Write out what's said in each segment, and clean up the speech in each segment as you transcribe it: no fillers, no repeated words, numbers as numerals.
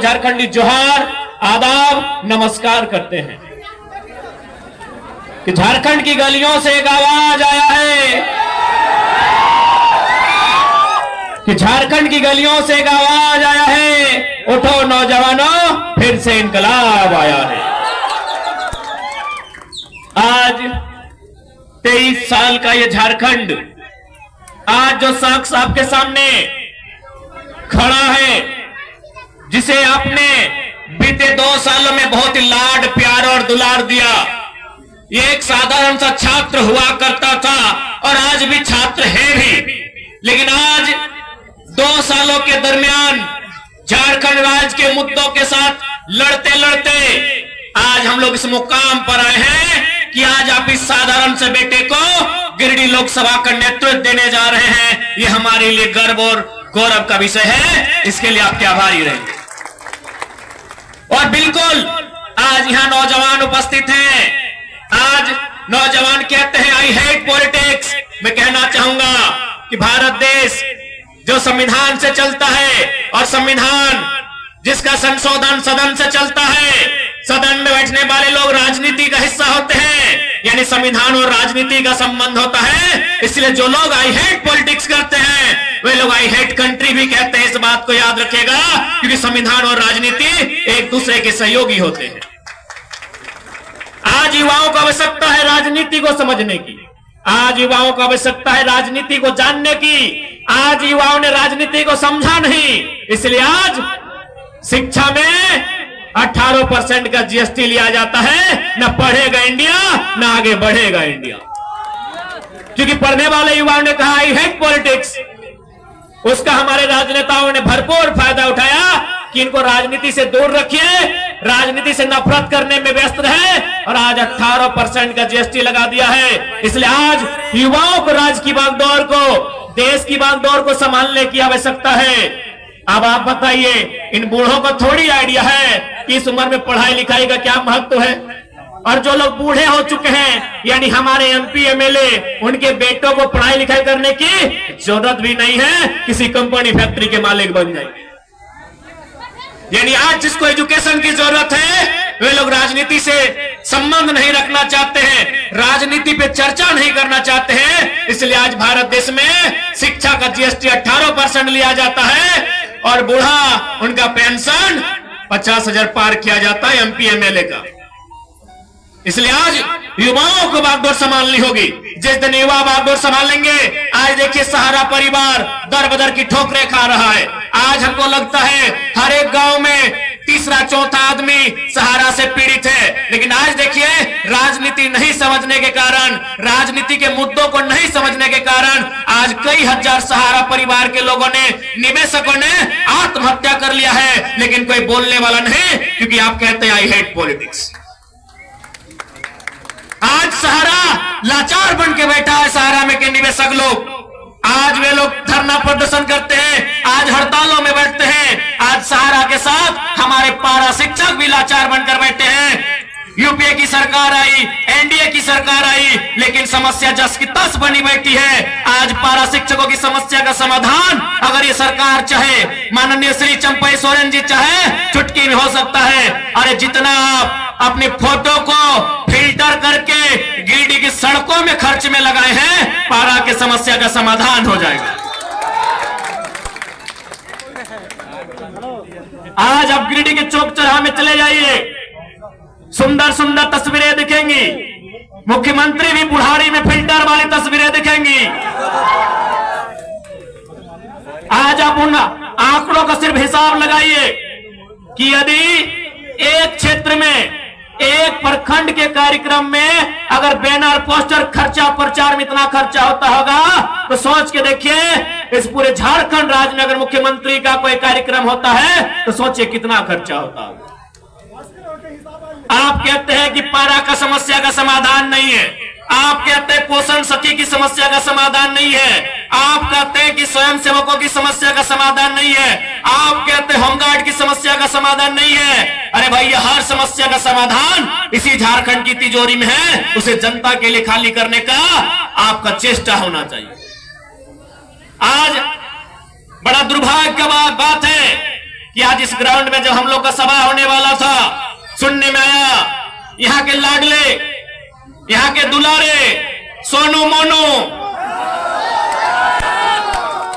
झारखंडी जोहार, आदाब, नमस्कार करते हैं कि झारखंड की गलियों से एक आवाज आया है, कि झारखंड की गलियों से एक आवाज आया है, उठो नौजवानों, फिर से इनकलाब आया है। आज 23 साल का ये झारखंड आज जो शख्स आपके सामने खड़ा है, जिसे आपने बीते 2 सालों में बहुत ही लाड प्यार और दुलार दिया, ये एक साधारण सा छात्र हुआ करता था और आज भी छात्र है भी, लेकिन आज 2 सालों के दरमियान झारखंड राज्य के मुद्दों के साथ लड़ते लड़ते आज हम लोग इस मुकाम पर आए हैं कि आज आप इस साधारण से बेटे को गिरिडीह लोकसभा का नेतृत्व देने जा रहे हैं। ये हमारे लिए गर्व और गौरव का विषय है, इसके लिए आपके आभारी रहेंगे। और बिल्कुल आज यहां नौजवान उपस्थित हैं। आज नौजवान कहते हैं आई हेट पॉलिटिक्स। मैं कहना चाहूंगा कि भारत देश जो संविधान से चलता है और संविधान जिसका संशोधन सदन से चलता है, सदन में बैठने वाले लोग राजनीति का हिस्सा होते हैं, यानी संविधान और राजनीति का संबंध होता है। इसलिए जो लोग आई हेट पॉलिटिक्स करते हैं वे लोग आई हेट कंट्री भी कहते हैं। इस बात को याद रखेगा, क्योंकि संविधान और राजनीति एक दूसरे के सहयोगी होते हैं। आज युवाओं को आवश्यकता है राजनीति को समझने की, आज युवाओं को आवश्यकता है राजनीति को जानने की। आज युवाओं ने राजनीति को समझा नहीं, इसलिए आज शिक्षा में 18% का जीएसटी लिया जाता है। न पढ़ेगा इंडिया, न आगे बढ़ेगा इंडिया, क्योंकि पढ़ने वाले युवाओं ने कहा आई हेट पॉलिटिक्स। उसका हमारे राजनेताओं ने भरपूर फायदा उठाया कि इनको राजनीति से दूर रखिए, राजनीति से नफरत करने में व्यस्त रहे, और आज 18% का जीएसटी लगा दिया है। इसलिए आज युवाओं को राज्य की बागडोर को, देश की बागडोर को संभालने की आवश्यकता है। अब आप बताइए, इन बूढ़ों को थोड़ी आइडिया है कि इस उम्र में पढ़ाई लिखाई का क्या महत्व है। और जो लोग बूढ़े हो चुके हैं, यानी हमारे एमपी एमएलए, उनके बेटों को पढ़ाई लिखाई करने की जरूरत भी नहीं है, किसी कंपनी फैक्ट्री के मालिक बन जाए। यानी आज जिसको एजुकेशन की जरूरत है वे लोग राजनीति से संबंध नहीं रखना चाहते हैं, राजनीति पे चर्चा नहीं करना चाहते हैं। इसलिए आज भारत देश में शिक्षा का जीएसटी 18% लिया जाता है और बूढ़ा उनका पेंशन 50,000 पार किया जाता है एमपी एमएलए का। इसलिए आज युवाओं को बागडोर संभालनी होगी। जिस दिन युवा बागडोर संभालेंगे, आज देखिए सहारा परिवार दर बदर की ठोकरें खा रहा है। आज हमको लगता है हर एक गांव में तीसरा चौथा आदमी सहारा से पीड़ित है, लेकिन आज देखिए राजनीति नहीं समझने के कारण, राजनीति के मुद्दों को नहीं समझने के कारण आज कई हजार सहारा परिवार के लोगों ने, निवेशकों ने आत्महत्या कर लिया है, लेकिन कोई बोलने वाला नहीं, क्योंकि आप कहते हैं आई हेट पॉलिटिक्स। आज सहारा लाचार बन के बैठा है, सहारा में के निवेशक लोग। आज वे लोग धरना प्रदर्शन करते हैं, आज हड़तालों में बैठते हैं। आज सहारा के साथ हमारे पारा शिक्षक भी लाचार बनकर बैठे हैं। यूपीए की सरकार आई, एनडीए की सरकार आई, लेकिन समस्या जस की तस बनी बैठी है। आज पारा शिक्षकों की समस्या का समाधान अगर ये सरकार चाहे, माननीय श्री चंपई सोरेन जी चाहे, चुटकी में हो सकता है। अरे जितना आप अपनी फोटो को फिल्टर करके गिरिडीह की सड़कों में खर्च में लगाए हैं, पारा के समस्या का समाधान हो जाएगा। आज आप गिरिडीह के चौक चौराहे में चले जाइए, सुंदर सुंदर तस्वीरें दिखेंगी। मुख्यमंत्री भी बुढ़ारी में फिल्टर वाली तस्वीरें दिखेंगी। आज आप उन आंकड़ों का सिर्फ हिसाब लगाइए कि यदि एक क्षेत्र में, एक प्रखंड के कार्यक्रम में अगर बैनर पोस्टर खर्चा प्रचार में इतना खर्चा होता होगा, तो सोच के देखिए इस पूरे झारखंड राज्य में अगर मुख्यमंत्री का कोई कार्यक्रम होता है तो सोचिए कितना खर्चा होता होगा। आप कहते हैं कि पारा का समस्या का समाधान नहीं है, आप कहते हैं पोषण सखी की समस्या का समाधान नहीं है, आप कहते हैं कि स्वयं सेवकों की समस्या का समाधान नहीं है, आप कहते हैं होमगार्ड की समस्या का समाधान नहीं है। अरे भैया, हर समस्या का समाधान इसी झारखंड की तिजोरी में है, उसे जनता के लिए खाली करने का आपका चेष्टा होना चाहिए। आज बड़ा दुर्भाग्य की बात है कि आज इस ग्राउंड में जब हम लोग का सभा होने वाला था, सुनने में आया यहाँ के लाडले, यहाँ के दुलारे सोनू मोनू,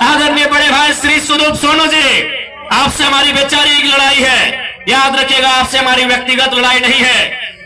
आदरणीय बड़े भाई श्री सुदीप सोनू जी, आपसे हमारी वैचारिक लड़ाई है। याद रखिएगा, आपसे हमारी व्यक्तिगत लड़ाई नहीं है।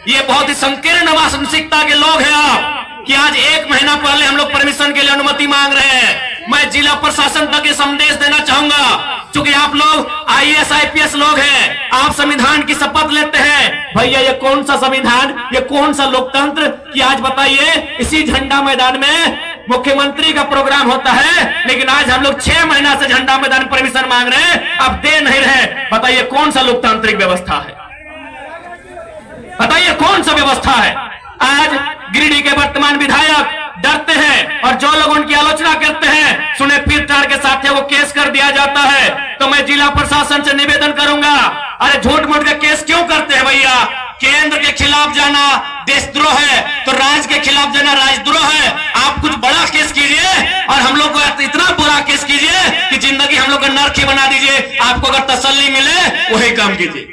ये बहुत ही संकीर्ण मानसिकता के लोग हैं आप, कि आज 1 महीना पहले हम लोग परमिशन के लिए अनुमति मांग रहे हैं। मैं जिला प्रशासन तक ये संदेश देना चाहूंगा, क्योंकि आप लोग IAS IPS लोग हैं, आप संविधान की शपथ लेते हैं। भैया ये कौन सा संविधान, ये कौन सा लोकतंत्र कि आज बताइए इसी झंडा मैदान में मुख्यमंत्री का प्रोग्राम होता है, लेकिन आज हम लोग 6 महीना से झंडा मैदान परमिशन मांग रहे हैं, अब दे नहीं रहे। बताइए कौन सा लोकतांत्रिक व्यवस्था है, बताइए कौन सा व्यवस्था है। आज गिरिडीह के वर्तमान विधायक डरते हैं और जो लोग उनकी आलोचना करते हैं, सुने पीर टार के साथ वो केस कर दिया जाता है। तो मैं जिला प्रशासन से निवेदन करूंगा, अरे झूठ मूठ के केस क्यों करते हैं भैया? केंद्र के खिलाफ जाना देशद्रोह है, तो राज्य के खिलाफ जाना राजद्रोह है। आप कुछ बड़ा केस कीजिए और हम लोग को इतना बुरा केस कीजिए कि जिंदगी हम लोग का नर्क ही बना दीजिए। आपको अगर तसल्ली मिले वही काम कीजिए।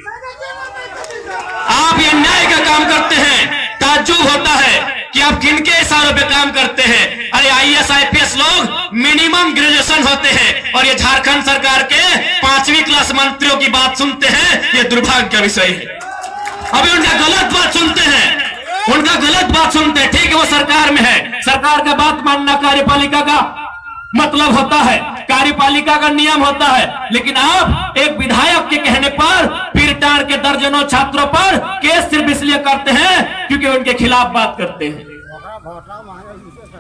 आप ये न्याय का काम करते हैं, ताज्जुब होता है कि आप किनके इशारों पे काम करते हैं। अरे IAS IPS लोग मिनिमम ग्रेजुएशन होते हैं और ये झारखंड सरकार के 5वीं क्लास मंत्रियों की बात सुनते हैं, ये दुर्भाग्य का विषय है। अभी उनका गलत बात सुनते हैं, उनका गलत बात सुनते हैं। ठीक है, वो सरकार में है, सरकार का बात मानना कार्यपालिका का मतलब होता है, कार्यपालिका का नियम होता है, लेकिन आप एक विधायक के कहने पर पीरटार के दर्जनों छात्रों पर केस सिर्फ इसलिए करते हैं क्योंकि उनके खिलाफ बात करते हैं।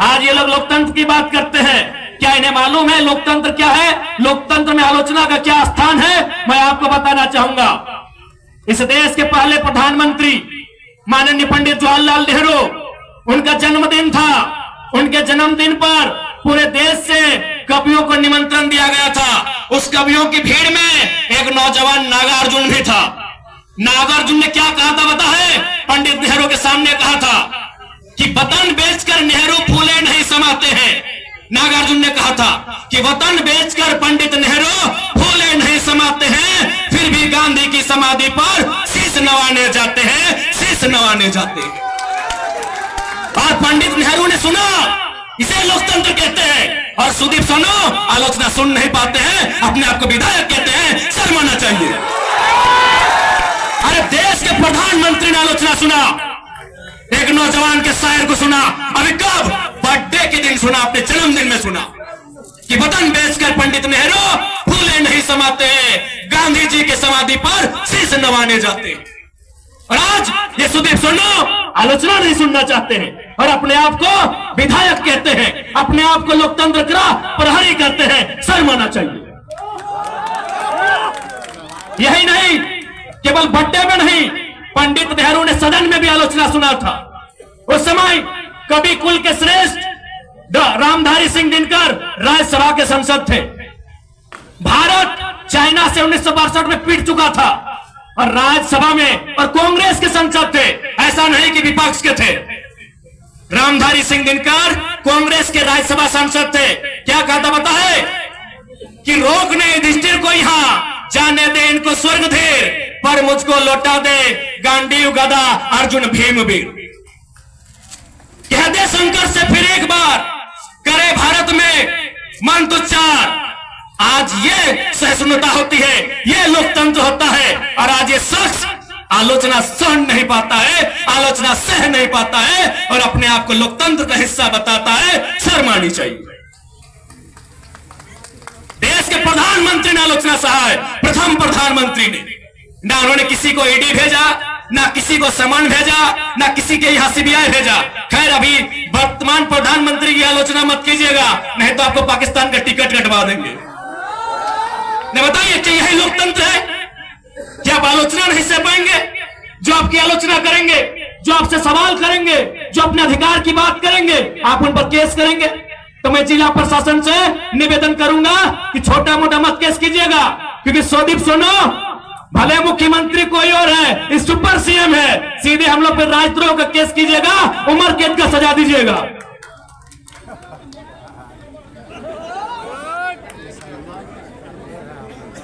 आज ये लोग लोकतंत्र की बात करते हैं, क्या इन्हें मालूम है लोकतंत्र क्या है? लोकतंत्र में आलोचना का क्या स्थान है? मैं आपको बताना चाहूंगा। इस देश के पहले प्रधानमंत्री माननीय पंडित जवाहरलाल नेहरू, उनका जन्मदिन था। उनके जन्मदिन पर पूरे देश से कवियों को निमंत्रण दिया गया था। उस कवियों की भीड़ में एक नौजवान नागार्जुन भी था। नागार्जुन ने क्या कहा था पता है? पंडित नेहरू के सामने कहा था कि वतन बेचकर नेहरू फूले नहीं समाते हैं। नागार्जुन ने कहा था कि वतन बेचकर पंडित नेहरू फूले नहीं समाते हैं, फिर भी गांधी की समाधि पर शीश नवाने जाते हैं, शीश नवाने जाते हैं। और पंडित नेहरू ने सुना, इसे लोकतंत्र कहते हैं। और सुदीप सोनू आलोचना सुन नहीं पाते हैं, अपने आप को विधायक कहते हैं, शर्माना चाहिए। अरे देश के प्रधानमंत्री ने आलोचना सुना, एक नौजवान के शायर को सुना, अभी कब? बर्थडे के दिन सुना, अपने जन्मदिन में सुना कि वतन बेचकर पंडित नेहरू फूले नहीं समाते हैं, गांधी जी के समाधि पर शीश नवाने जाते हैं। और आज ये सुदीप सोनू आलोचना नहीं सुनना चाहते हैं और अपने आप को विधायक कहते हैं, अपने आप को लोकतंत्र का प्रहरी कहते हैं, शर्माना चाहिए। यही नहीं, केवल बर्थडे में नहीं, पंडित नेहरू ने सदन में भी आलोचना सुना था। उस समय कवि कुल के श्रेष्ठ रामधारी सिंह दिनकर राज्यसभा के सांसद थे। भारत चाइना से 1962 में पिट चुका था और राज्यसभा में और कांग्रेस के सांसद थे, ऐसा नहीं कि विपक्ष के थे। रामधारी सिंह दिनकर कांग्रेस के राज्यसभा सांसद थे। क्या कहा था पता है? कि रोक नहीं युधिष्ठिर को यहां, जाने दे इनको स्वर्ग धीर, पर मुझको लौटा दे गांडीव गदा अर्जुन भीमवीर। कह दे शंकर से फिर एक बार, करे भारत में मंत्रोच्चार। आज ये सहिष्णुता होती है, ये लोकतंत्र होता है। और आज ये शख्स आलोचना सहन नहीं पाता है, आलोचना सह नहीं पाता है और अपने आप को लोकतंत्र का हिस्सा बताता है, शर्मानी चाहिए। देश के प्रधानमंत्री ने आलोचना सहा है, प्रथम प्रधानमंत्री ने। ना उन्होंने किसी को ईडी भेजा, ना किसी को समन भेजा, ना किसी के यहां CBI भेजा। खैर अभी वर्तमान प्रधानमंत्री की आलोचना मत कीजिएगा, नहीं तो आपको पाकिस्तान का टिकट कटवा देंगे। ने बताइए कि यही लोकतंत्र है? क्या आप आलोचना नहीं सह पाएंगे? जो आपकी आलोचना करेंगे, जो आपसे सवाल करेंगे, जो अपने अधिकार की बात करेंगे, आप उन पर केस करेंगे। तो मैं जिला प्रशासन से निवेदन करूंगा कि छोटा मोटा मत केस कीजिएगा, क्योंकि सुदीप सोनू भले मुख्यमंत्री कोई और है, इस सुपर CM है, सीधे हम लोग पर राजद्रोह का केस कीजिएगा, उम्र कैद का सजा दीजिएगा।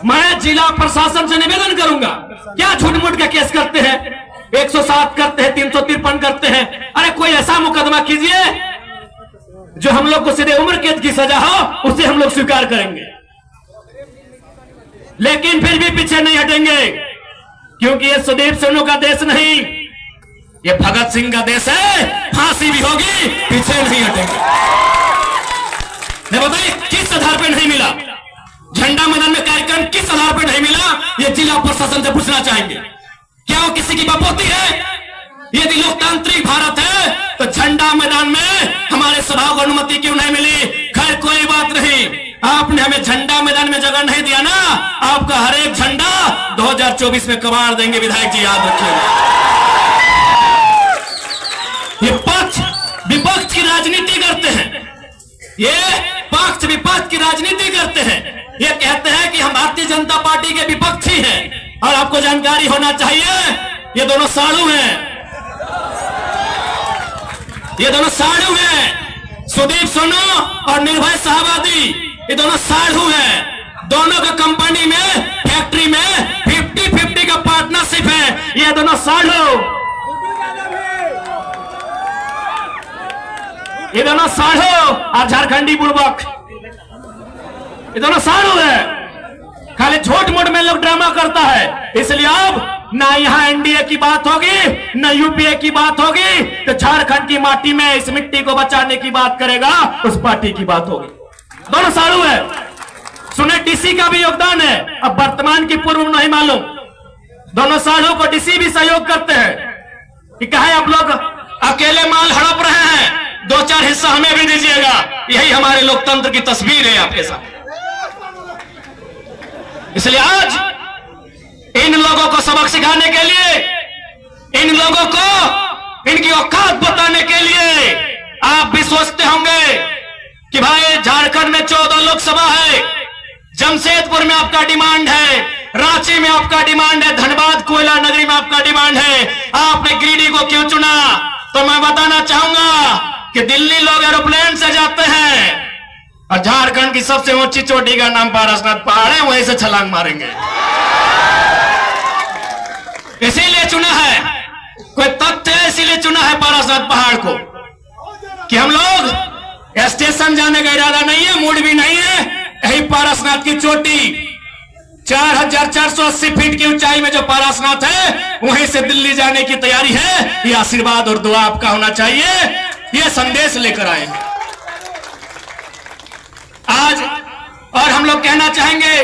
मैं जिला प्रशासन से निवेदन करूंगा, क्या झूठ मूठ का केस करते हैं, 107 करते हैं, 353 करते हैं। अरे कोई ऐसा मुकदमा कीजिए जो हम लोग को सीधे उम्र कैद की सजा हो, उसे हम लोग स्वीकार करेंगे। लेकिन फिर भी पीछे नहीं हटेंगे, क्योंकि ये सुदीप सोनू का देश नहीं, ये भगत सिंह का देश है। फांसी भी होगी, पीछे नहीं हटेंगे। बताइए किस आधार पर नहीं मिला झंडा मैदान में कार्यक्रम, किस आधार पर नहीं मिला, ये जिला प्रशासन से पूछना चाहेंगे। क्या वो किसी की बपोती है? यदि लोकतांत्रिक भारत है तो झंडा मैदान में हमारे सभा को अनुमति क्यों नहीं मिली? खैर कोई बात नहीं, आपने हमें झंडा मैदान में जगह नहीं दिया ना, आपका हर एक झंडा 2024 में कबाड़ देंगे। विधायक जी याद रखिएगा, ये पक्ष विपक्ष की राजनीति करते हैं, ये पक्ष विपक्ष की राजनीति करते हैं। ये कहते हैं कि हम भारतीय जनता पार्टी के विपक्षी हैं, और आपको जानकारी होना चाहिए ये दोनों साड़ू हैं, ये दोनों साड़ू हैं। सुदीप सोनू और निर्भय शाहबादी, ये दोनों साड़ू हैं। दोनों का कंपनी में, फैक्ट्री में 50-50 का पार्टनरशिप है। ये दोनों साड़ू, ये दोनों साड़ू और झारखंडी बुड़बक, ये दोनों साड़ू है। खाली झूठ मूठ में लोग ड्रामा करता है, इसलिए अब ना यहां एनडीए की बात होगी, ना यूपीए की बात होगी, तो झारखंड की माटी में इस मिट्टी को बचाने की बात करेगा, उस पार्टी की बात होगी। दोनों साड़ू है। सुने डीसी का भी योगदान है, अब वर्तमान की पूर्व नहीं मालूम। दोनों साड़ू को डीसी भी सहयोग करते हैं कि कहे आप लोग अकेले माल हड़प रहे हैं, 2-4 हिस्सा हमें भी दीजिएगा। यही हमारे लोकतंत्र की तस्वीर है आपके साथ। इसलिए आज इन लोगों को सबक सिखाने के लिए, इन लोगों को इनकी औकात बताने के लिए आप भी सोचते होंगे कि भाई झारखंड में 14 लोकसभा है, जमशेदपुर में आपका डिमांड है, रांची में आपका डिमांड है, धनबाद कोयला नगरी में आपका डिमांड है, आपने गिरिडीह को क्यों चुना? तो मैं बताना चाहूंगा कि दिल्ली लोग एरोप्लेन से जाते हैं, और झारखंड की सबसे ऊंची चोटी का नाम पारसनाथ पहाड़ है, वहीं से छलांग मारेंगे। इसीलिए चुना है, कोई तथ्य है इसीलिए चुना है पारसनाथ पहाड़ को, कि हम लोग स्टेशन जाने का इरादा नहीं है, मूड भी नहीं है। यही पारसनाथ की चोटी 4480 फीट की ऊंचाई में जो पारसनाथ है, वहीं से दिल्ली जाने की तैयारी है। ये आशीर्वाद और दुआ आपका होना चाहिए, ये संदेश लेकर आए हैं आज। और हम लोग कहना चाहेंगे,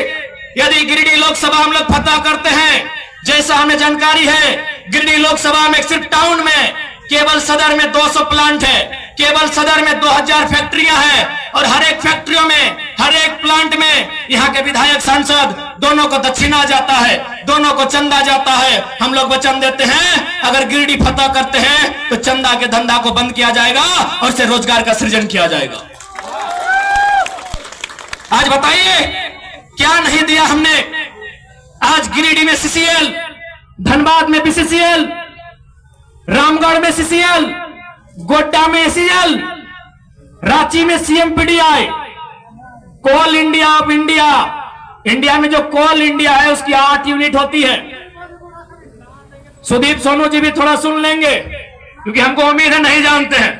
यदि गिरिडीह लोकसभा हम लोग फतह करते हैं, जैसा हमें जानकारी है, गिरिडीह लोकसभा में सिर्फ टाउन में केवल सदर में 200 प्लांट है, केवल सदर में 2000 फैक्ट्रियां हैं, और हर एक फैक्ट्रियों में, हर एक प्लांट में यहाँ के विधायक सांसद दोनों को दक्षिणा जाता है, दोनों को चंदा जाता है। हम लोग वचन देते हैं अगर गिरिडीह फतह करते हैं तो चंदा के धंधा को बंद किया जाएगा और इससे रोजगार का सृजन किया जाएगा। आज बताइए क्या नहीं दिया हमने? आज गिरिडीह में सीसीएल, धनबाद में बीसीसीएल, रामगढ़ में सीसीएल, गोड्डा में एसीएल, रांची में CMPDI, coal India of India, India में जो कोल इंडिया है उसकी 8 यूनिट होती है। सुदीप सोनू जी भी थोड़ा सुन लेंगे, क्योंकि हमको उम्मीद है नहीं जानते हैं।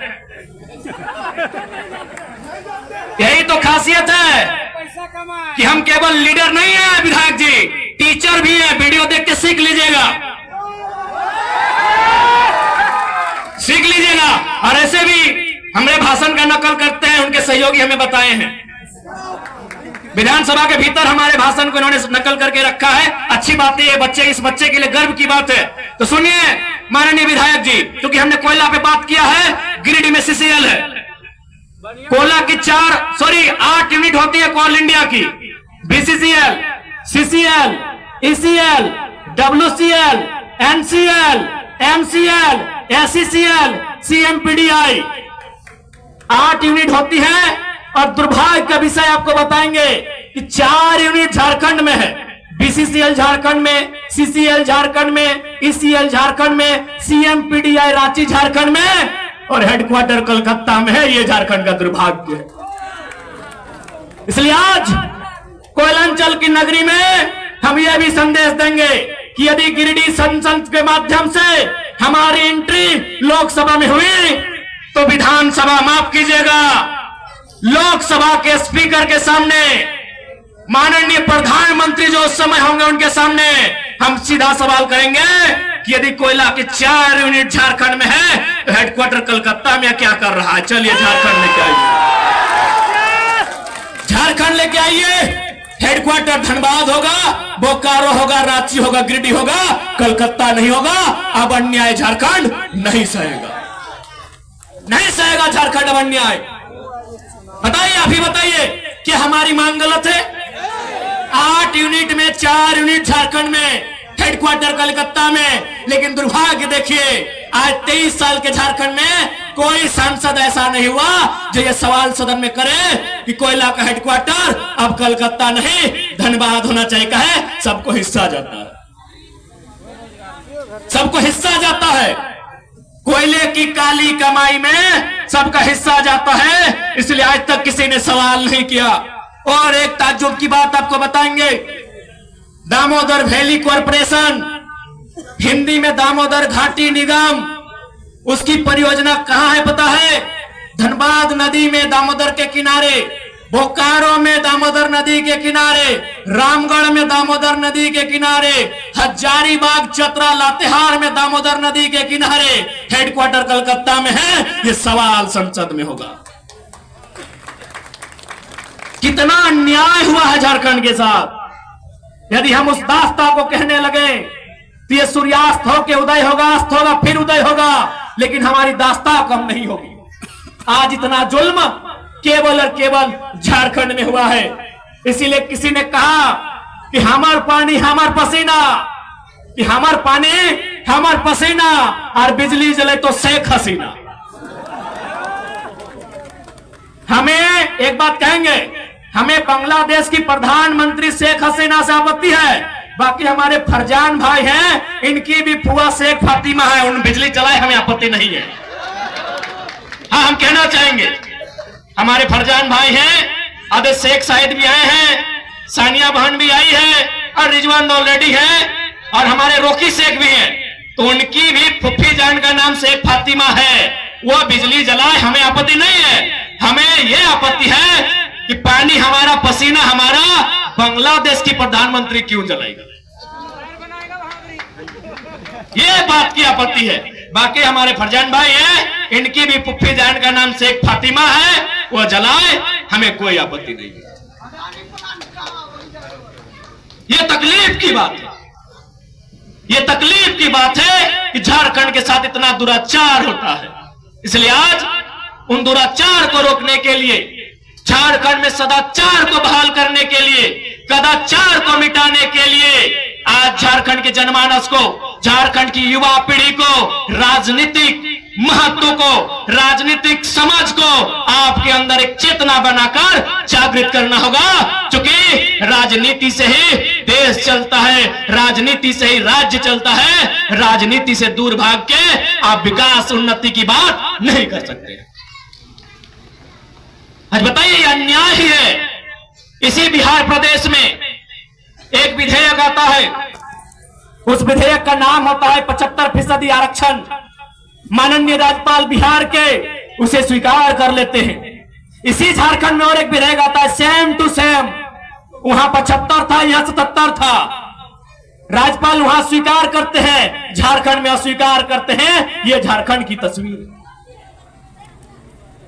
यही तो खासियत है कि हम केवल लीडर नहीं है विधायक जी, टीचर भी है। वीडियो देख के सीख लीजिएगा, सीख लीजिएगा। और ऐसे भी हमारे भाषण का नकल करते हैं, उनके सहयोगी हमें बताए हैं। विधानसभा के भीतर हमारे भाषण को इन्होंने नकल करके रखा है। अच्छी बात है, बच्चे, इस बच्चे के लिए गर्व की बात है। तो सुनिए माननीय विधायक जी, क्योंकि हमने कोयला पे बात किया है, गिरिडीह में सीसीएल है, कोयला की 8 यूनिट होती है कोल इंडिया की, BCCL, CCL, ECL, WCL, NCL, MCL, SCCL, CMPDI, 8 unit होती है। और दुर्भाग्य का विषय आपको बताएंगे कि 4 यूनिट झारखंड में है, बीसीसीएल झारखंड में, सीसीएल झारखंड में, ईसीएल झारखंड में, सीएमपीडीआई रांची झारखंड में, और हेडक्वार्टर कलकत्ता में है। ये झारखंड का दुर्भाग्य है। इसलिए आज कोयलांचल की नगरी में हम यह भी संदेश देंगे कि यदि गिरिडीह संसद के माध्यम से हमारी एंट्री लोकसभा में हुई तो विधानसभा, माफ कीजिएगा, लोकसभा के स्पीकर के सामने, माननीय प्रधानमंत्री जो उस समय होंगे उनके सामने हम सीधा सवाल करेंगे कि यदि कोयला की 4 यूनिट झारखंड में है तो हेडक्वार्टर कलकत्ता में क्या कर रहा है? चलिए झारखंड लेके आइए, झारखंड लेके आइए। हेडक्वार्टर धनबाद होगा, बोकारो होगा, रांची होगा, गिरिडीह होगा, कलकत्ता नहीं होगा। अब अन्याय झारखंड नहीं सहेगा, नहीं सहेगा झारखंड अब अन्याय। बताइए, अभी बताइए कि हमारी मांग गलत है? 8 यूनिट में 4 यूनिट झारखंड में, हेडक्वार्टर कलकत्ता में। लेकिन दुर्भाग्य देखिए, आज 23 साल के झारखंड में कोई सांसद ऐसा नहीं हुआ जो ये सवाल सदन में करे कि कोयला का हेडक्वार्टर अब कलकत्ता नहीं धनबाद होना चाहिए। कहे सबको हिस्सा जाता है, सबको हिस्सा जाता है, कोयले की काली कमाई में सबका हिस्सा जाता है, इसलिए आज तक किसी ने सवाल नहीं किया। और एक ताज्जुब की बात आपको बताएंगे, दामोदर वैली कॉरपोरेशन, हिंदी में दामोदर घाटी निगम, उसकी परियोजना कहां है पता है? धनबाद नदी में दामोदर के किनारे, बोकारो में दामोदर नदी के किनारे, रामगढ़ में दामोदर नदी के किनारे, हजारीबाग, चतरा, लातेहार में दामोदर नदी के किनारे। हेडक्वार्टर कलकत्ता में है, ये सवाल संसद में होगा। कितना अन्याय हुआ है झारखंड के साथ। यदि हम उस दास्ता को कहने लगे तो ये सूर्यास्त होके उदय होगा, अस्त होगा, फिर उदय होगा, लेकिन हमारी दास्ता कम नहीं होगी। आज इतना जुल्म केवल और केवल झारखंड में हुआ है। इसीलिए किसी ने कहा कि हमार पानी हमार पसीना, कि हमार पानी हमार पसीना, और बिजली जले तो शेख हसीना। हमें एक बात कहेंगे, हमें बांग्लादेश की प्रधानमंत्री शेख हसीना से आपत्ति है, बाकी हमारे फरजान भाई हैं, इनकी भी फुआ शेख फातिमा है, उन बिजली चलाए, हमें आपत्ति नहीं है। हाँ, हम कहना चाहेंगे हमारे फरजान भाई हैं, आदे शेख साहिद भी आए हैं, सानिया बहन भी आई है, और रिजवान ऑलरेडी है, और हमारे रोकी शेख भी हैं, तो उनकी भी फुफ्फी जान का नाम शेख फातिमा है, वो बिजली जलाए, हमें आपत्ति नहीं है। हमें यह आपत्ति है कि पानी हमारा, पसीना हमारा, बांग्लादेश की प्रधानमंत्री क्यों जलाएगा, ये बात की आपत्ति है। बाकी हमारे फरजान भाई हैं, इनकी भी फुफ्फी जान का नाम शेख फातिमा है, वो जलाए, हमें कोई आपत्ति नहीं है। ये तकलीफ की बात है, ये तकलीफ की बात है कि झारखंड के साथ इतना दुराचार होता है। इसलिए आज उन दुराचार को रोकने के लिए, झारखंड में सदाचार को बहाल करने के लिए, कदाचार को मिटाने के लिए आज झारखंड के जनमानस को, झारखंड की युवा पीढ़ी को, राजनीतिक महत्व को, राजनीतिक समझ को आपके अंदर एक चेतना बनाकर जागृत करना होगा। क्योंकि राजनीति से ही देश चलता है, राजनीति से ही राज्य चलता है, राजनीति से दूर भाग के आप विकास उन्नति की बात नहीं कर सकते। आज बताइए, यह अन्याय ही है। इसी बिहार प्रदेश में एक विधेयक आता है, उस विधेयक का नाम होता है 75% आरक्षण। माननीय राज्यपाल बिहार के उसे स्वीकार कर लेते हैं। इसी झारखंड में और एक विधेयक आता है, सेम टू सेम, वहां 75 था, यहां 77 था। राज्यपाल वहां स्वीकार करते हैं, झारखंड में अस्वीकार करते हैं। यह झारखंड की तस्वीर।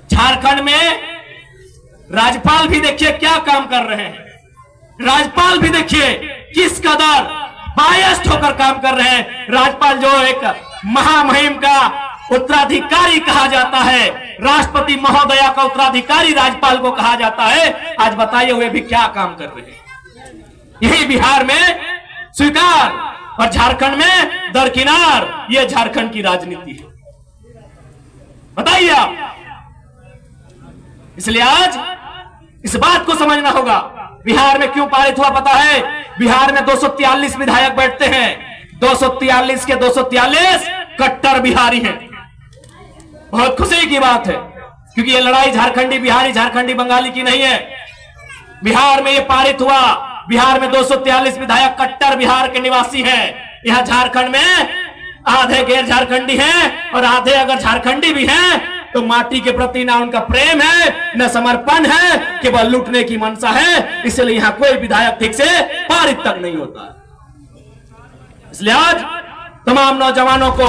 झारखंड में राज्यपाल भी देखिए क्या काम कर रहे हैं, राज्यपाल भी देखिए किस कदर बायस्ड होकर काम कर रहे हैं। राज्यपाल जो एक महामहिम का उत्तराधिकारी कहा जाता है, राष्ट्रपति महोदया का उत्तराधिकारी राज्यपाल को कहा जाता है, आज बताइए वे भी क्या काम कर रहे हैं। यही बिहार में स्वीकार और झारखंड में दरकिनार। यह झारखंड की राजनीति है, बताइए आप। इसलिए आज इस बात को समझना होगा, बिहार में क्यों पारित हुआ पता है? बिहार में 243 विधायक बैठते हैं, 243 के 243 कट्टर बिहारी हैं। बहुत खुशी की बात है, क्योंकि ये लड़ाई झारखंडी बिहारी, झारखंडी बंगाली की नहीं है। बिहार में ये पारित हुआ। बिहार में 243 विधायक कट्टर बिहार के निवासी हैं। यहाँ झारखंड में आधे गैर झारखंडी हैं और आधे अगर झारखंडी भी हैं तो माटी के प्रति ना उनका प्रेम है न समर्पण है, केवल लूटने की मंशा है। इसलिए यहाँ कोई विधायक ठीक से पारित तक नहीं होता। इसलिए आज तमाम नौजवानों को